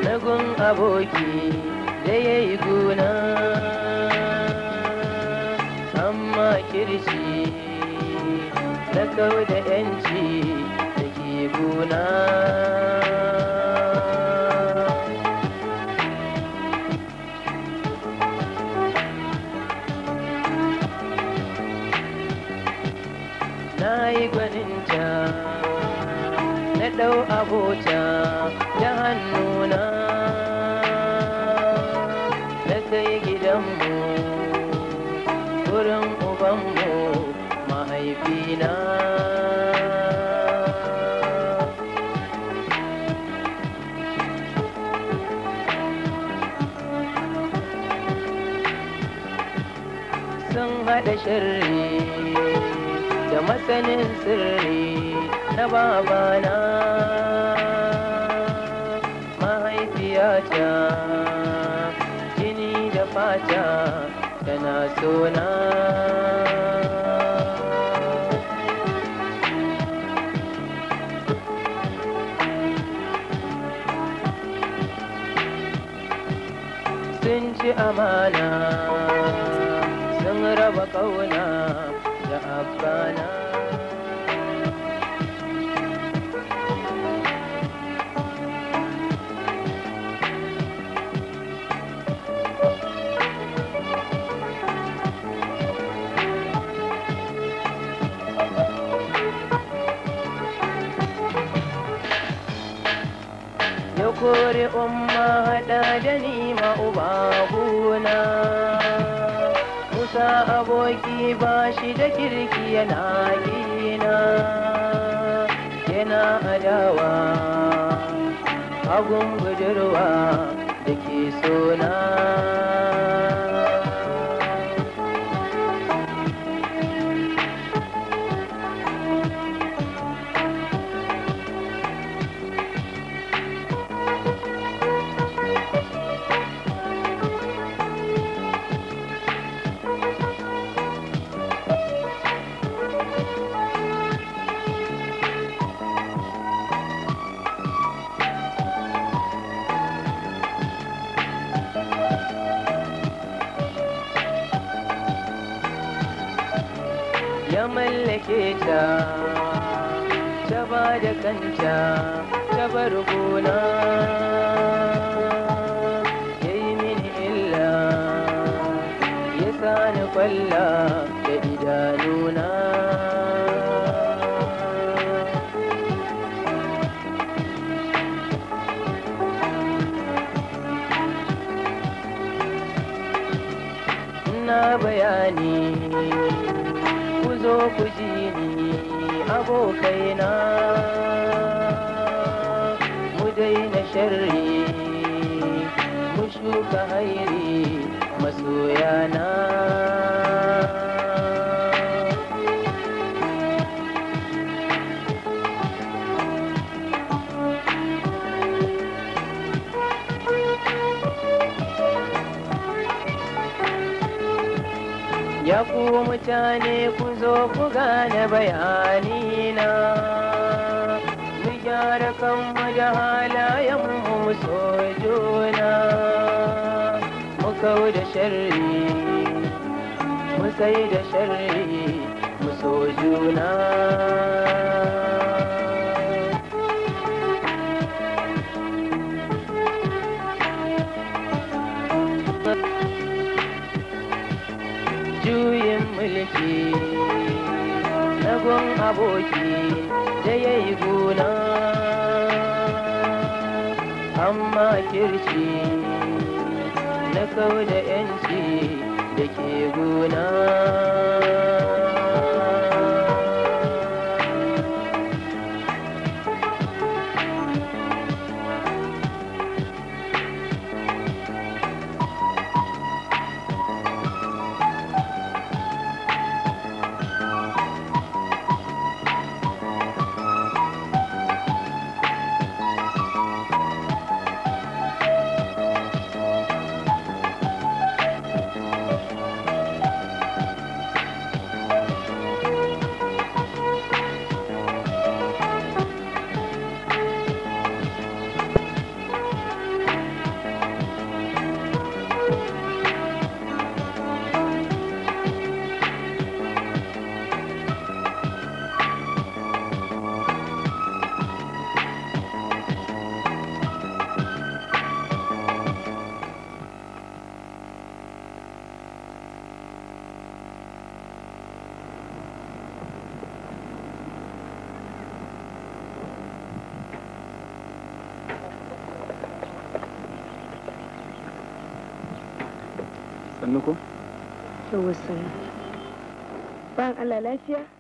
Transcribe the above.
na gun aboki da ya yi guna amma kirshi na kau da yanci da ke guna. Na yi gwaninta na ɗau abota da hannuna na kai gidanmu wurin ubanmu mahaifina. Sun haɗa sharri da masanin sirri na babana, mahaifiyata jini da fata tana sona. Sun ci amana sun raba ƙauna da abana. Ya kore umma haɗa da ni ma uba guna. Musa aboki ba shi da kirki yana gina, yana adawa hagun budurwa da ke sona. Ya mallake ta, ta ba da kanta, ta bar gona. Ya yi mini illa, ya sani kwalla da idanuna. Na bayani zo ku ji ni abokaina, mu daina sharri mu shuka hairi masoyana. Ya ku mutane ku zo ku gane bayanina, mu gyara kanmu da halayenmu mu so juna, mu kau da sharri mu sai da sharri mu so juna. Juyin mulki na gun aboki da ya yi guna, amma kirci na kau da yanci da ke guna. Sannu ko? Yawwa sannu. Bayan Allah lafiya?